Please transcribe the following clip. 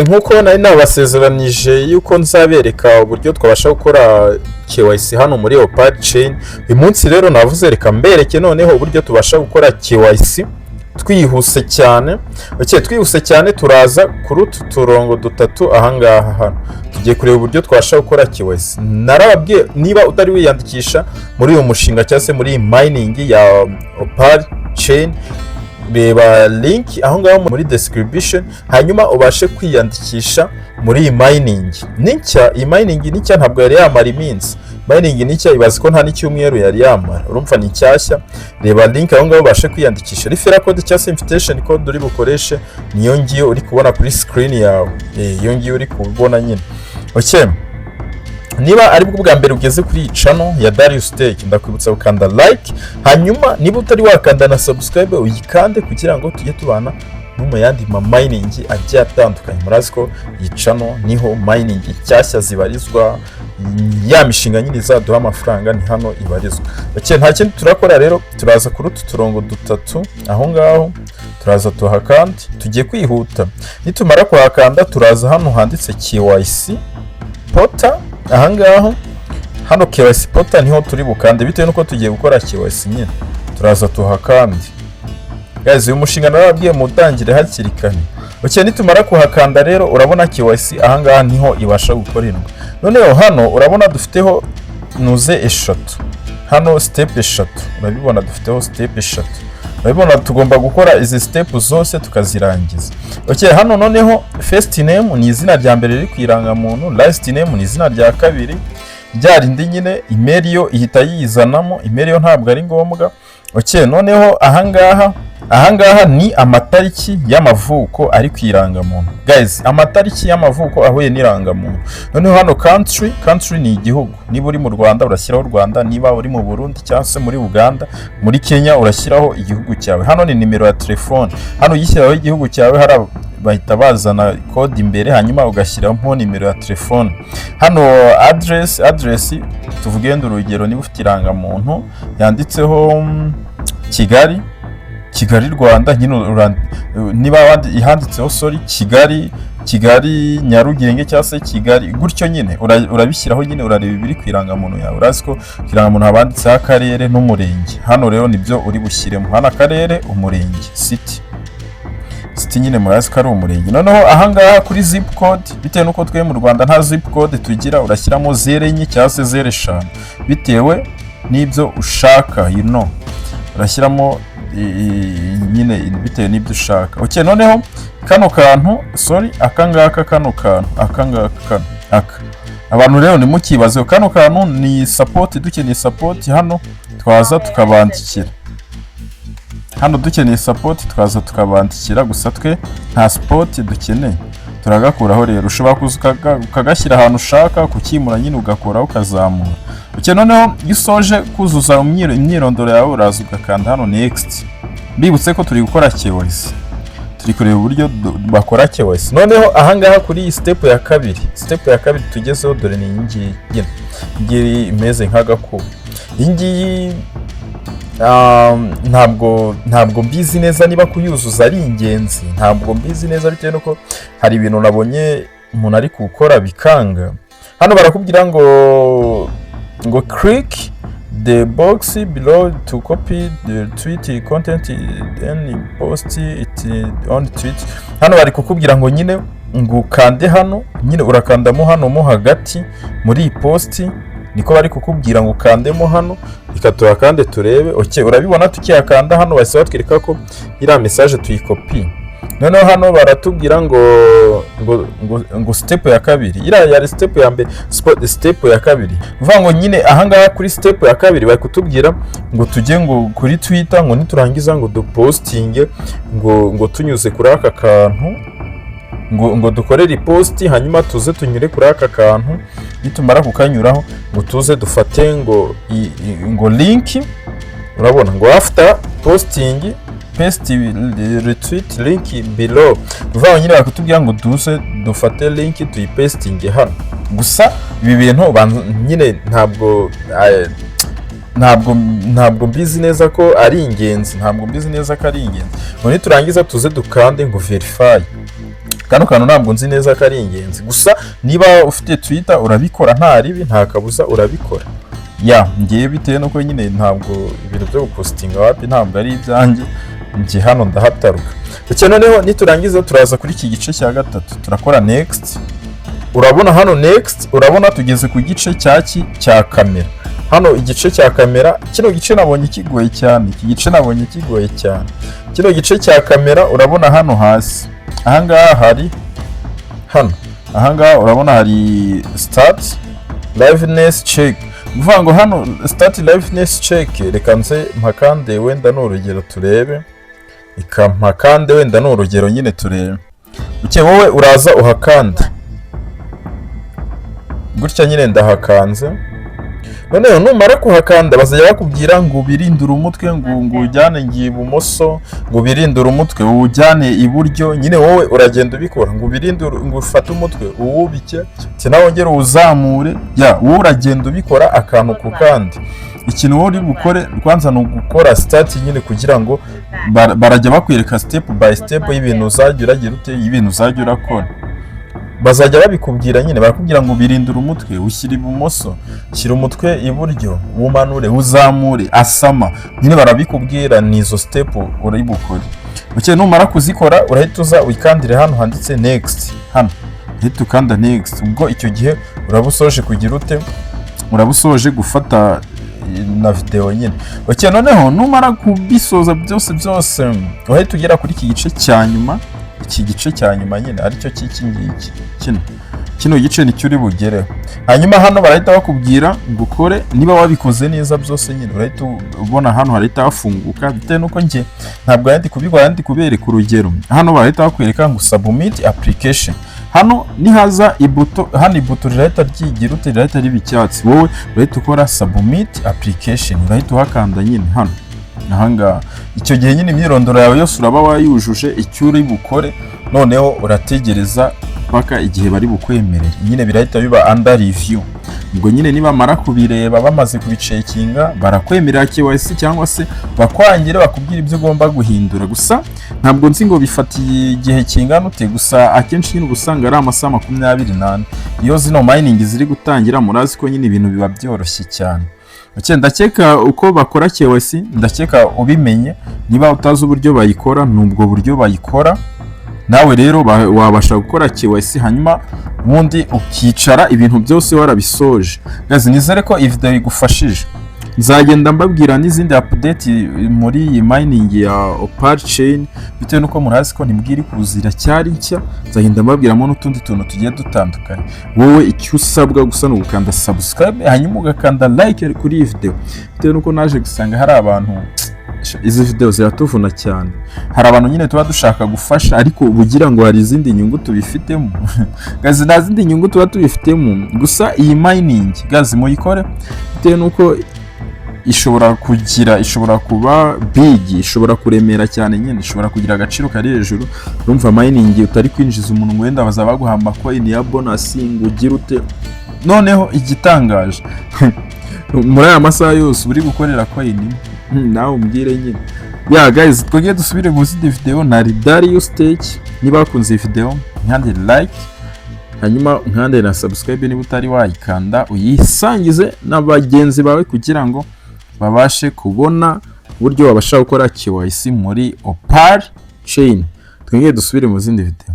nkuko nari nabasezeranije yuko nzabereka uburyo twabasha gukora KYC hano muri Opal Chain. Uyu munsi rero navuze reka mbereke noneho uburyo tubasha gukora KYC twihuse cyane. Twihuse cyane turaza kuri utu turongo dutatu ahangaha hano. Tugiye kureba uburyo twabasha gukora KYC. Narababwiye niba utari wiyandikisha muri uyu mushinga cyangwa se muri mining ya Opal Chain, reba link aho ngaho muri description hanyuma ubashe kwiyandikisha muri iyi mining. Iyi mining nicya ntabwo yari yamara iminsi. Mining nicya ibaze ko nta n'icyumweru yari yamara. Urumva ni cyashya. Reba link aho ngaho ubashe kwiyandikisha. Referral code cyangwa invitation code uri bukoreshe niyo ngiyo uri kubona kuri screen yawe. Iyo ngiyo uri kubona nyine. Niba ari bwo bwa mbere ugeze kuri iyi channel ya Darius Tech, ndakwibutsa gukanda like, hanyuma niba utari wakanda na subscribe uyikande kugira ngo tujye tubana no mu yandi mining agiye atandukanye. Murazi ko iyi channel niho mining cyashya zibarizwa, ya mishinga nyine izaduha amafaranga ni hano ibarizwa. Nta kindi turakora rero, turaza kuri utu turongo dutatu aho ngaho, turaza tuhakanda, tugiye kwihuta. Nitumara kuhakanda turaza hano handitse KYC portal. Ahangaho hano KYC portal niho turi bukande bitewe nuko tugiye gukora KYC nyine. Turaza tuhakande. Guys, uyu mushinga narababwiye mutangire hakiri kare. Nitumara kuhakanda rero urabona KYC ahangaha niho ibasha gukorerwa. Noneho hano urabona dufiteho nuze eshatu. Hano step eshatu. Urabibona dufiteho step eshatu. Urabibona tugomba gukora izi step zose tukazirangiza. Hano noneho first name ni izina rya mbere riri kwiranga muntu, last name ni izina rya kabiri. Ryarindi nyine email yo ihita yizanamo, email yo ntabwo ari ngombwa. Noneho ahangaha ni amatariki y'amavuko ari kwiranga muntu. Guys, amatariki y'amavuko ahuye n'iranga muntu. Noneho hano country ni igihugu. Niba uri mu Rwanda urashyiraho Rwanda, niba uri mu Burundi cyangwa se muri Uganda, muri Kenya urashyiraho igihugu cyawe. Hano ni nimero ya telefone. Hano yishyiraho igihugu cyawe hari bahita bazana code imbere hanyuma ugashyiraho nimero ya telefone. Hano address tuvuge urugero niba ufite iranga muntu yanditseho Kigali Rwanda, nyine niba handitseho Kigali Nyarugenge cyangwa se Kigali gutyo nyine urabishyiraho nyine, urareba ibiri kwiranga muntu yawe. Urazi ko kwiranga muntu habanditseho akarere n'umurenge. Hano rero nibyo uri bushyiremo. Hano akarere, umurenge, city nyine murazi ko ari umurenge. Noneho ahangaha kuri zip code bitewe nuko twe mu Rwanda nta zip code tugira, urashyiramo 0 cyangwa se 05 bitewe n'ibyo ushaka, urashyiramo nyine bitewe n'ibyo ushaka. Noneho kano kantu abantu rero nimukibaze kano kantu ni support. Dukeneye support hano twaza tukabandikira. Hano dukeneye support twaza tukabandikira, gusa twe nta support dukeneye turagakuraho rero. Ushobora kugashyira ahantu ushaka kukimura nyine ugakoraho ukazamura. Noneho gisoje kuzuza imyirondoro yawe uraza ugakanda hano next. Bibutse ko turi gukora KYC, turi kureba uburyo bakora KYC. Noneho ahangaha kuri iyi step ya kabiri tugezeho, dore ni ingiyi imeze nk'agakubo. Ingiyi ntabwo mbizi neza niba kuyuzuza ari ingenzi, ntabwo mbizi neza bitewe nuko hari ibintu nabonye umuntu ari gukora bikanga. Hano barakubwira ngo click the box below to copy the tweet content and post it on tweet. Hano bari kukubwira ngo nyine ngo ukande hano, nyine urakandamo hano mo hagati muri iyi post, niko bari kukubwira ngo ukandemo hano. Ikatuha kandi turebe. Urabibona tukiyakanda hano bahise batwereka ko iriya message tuyikopi. Noneho hano baratubwira ngo step ya kabiri, iriya yari step ya mbere, step ya kabiri uvuga ngo nyine ahangaha kuri step ya kabiri bari kutubwira ngo tujye ngo kuri Twitter, ngo niturangiza ngo dupostinge ngo tunyuze kuri aka kantu, ngo dukore repost hanyuma tuze tunyure kuri aka kantu. Nitumara kukanyuraho ngo tuze dufate ngo link. Urabona ngo after posting paste retweet link below. Uvuga nyine bakutubwira ngo tuze dufate link tuyipastinge hano. Gusa ibi bintu nyine ntabwo mbizi neza ko ari ingenzi, ngo niturangiza tuze dukande ngo verify. kano kantu ntabwo nzi neza ko ari ingenzi, gusa niba ufite Twitter urabikora nta ribi, nta kabuza urabikora. Ngiye bitewe nuko nyine ntabwo ibintu byo gupostinga wapi ntabwo ari ibyanjye, ngiye hano ndahataruka. Ndetse noneho niturangiza turaza kuri iki gice cya gatatu, turakora next. Urabona hano next, urabona tugeze ku gice cya kamera. Hano igice cya kamera, kino gice nabonye kigoye cyane, iki gice nabonye kigoye cyane. Kino gice cya kamera urabona hano hasi, ahangaha hari hano, ahangaha urabona hari start liveness check. Mvuga ngo hano start liveness check, reka nze mpakande wenda n'urugero turebe, mpakande wenda n'urugero nyine turebe. Wowe uraza uhakande gutya, nyine ndahakanze. Noneho numara kuhakanda bazajya bakubwira ngo birindure umutwe, ngo ujyane ngiye ibumoso, ngo birindure umutwe ujyane iburyo. Nyine wowe uragenda ubikora, ngo birindure, ngo ufate umutwe uwubike, nawe wongere uzamure. Wowe uragenda ubikora akantu kukandi. Ikintu wowe uri bukore kwanza ni ugukora start nyine, kugira ngo barajya bakwereka step by step y'ibintu uzajya uragira ute, y'ibintu uzajya urakora. Bazajya babikubwira nyine, barakubwira ngo birindure umutwe, ushyira ibumoso, shyira umutwe iburyo, umanure, uzamure, asama. Nyine barabikubwira nizo step uri bukore. Numara kuzikora urahita uza wikandire hano handitse next. Hano uhita ukanda next. Ubwo icyo gihe urabusoje kugira ute, urabusoje gufata na video nyine. Noneho numara kubisoza byose urahita ugera kuri iki gice cya nyuma. Iki gice cya nyuma nyine aricyo cy'iki kino gice nicyo uri bugereho. Hanyuma hano barahita bakubwira ngo ukore, niba wabikoze neza byose nyine urahita ubona hano harahita hafunguka. Bitewe nuko njye ntabwo yandi kubikora, yandi kubereka urugero. Hano barahita bakwereka ngo submit application. Hano nihaza ibuto, hano ibuto rirahita ryigira ute, rirahita riba icyatsi. Wowe urahita ukora submit application, urahita uhakanda nyine hano. Ahangaha icyo gihe nyine imyirondoro yawe yose uraba wayujuje icyo uri bukore. Noneho urategereza paka igihe bari bukwemerera, nyine birahita biba under review. Ubwo nyine nibamara kubireba bamaze kubicekinga barakwemerera KYC, cyangwa se bakwangire bakubwira ibyo ugomba guhindura. Gusa ntabwo nzi ngo bifatiye igihe kingana ute, gusa akenshi nyine ubusanga ari amasaha 28 iyo zino mining ziri gutangira. Murazi ko nyine ibintu biba byoroshye cyane. Ndakeka uko bakora KYC, ndakeka ubimenye. Niba utazi uburyo bayikora, nubwo buryo bayikora. Nawe rero wabasha gukora KYC, hanyuma ubundi ukicara ibintu byose warabisoje. Nizere ko iyi video igufashije. Nzagenda mbabwira n'izindi update muri iyi mining ya Opal Chain, bitewe nuko murazi ko nimbwira kuzira cyari nshya. Nzagenda mbabwiramo n'utundi tuntu tugiye dutandukanye. Wowe icyo usabwa gusa no gukanda subscribe, hanyuma ugakanda like kuri iyi video, bitewe nuko naje gusanga hari abantu izi video ziratuvuna cyane. Hari abantu nyine tuba dushaka gufasha, ariko ubugira ngo hari izindi nyungu tubifitemo. Gazi nta zindi nyungu tuba tubifitemo. Gusa iyi mining gazi muyikore, bitewe nuko ishobora kuba big, ishobora kuremera cyane nyine, ishobora kugira agaciro kari hejuru. Urumva mining utari kwinjiza umuntu wenda bazaba baguhamba coin ya bonus ngo ugire ute. Noneho igitangaje muri aya masaha yose uri gukorera coin, nawe umbwire nyine. Guys, twongeye dusubire mu zindi video. Nari Darius Tech. Niba wakunze iyi video nkande like, hanyuma nkande na subscribe niba utari wayikanda, uyisangize n'abagenzi bawe kugira ngo babashe kubona uburyo babasha gukora KYC muri Opal Chain. Twongeye dusubire mu zindi video.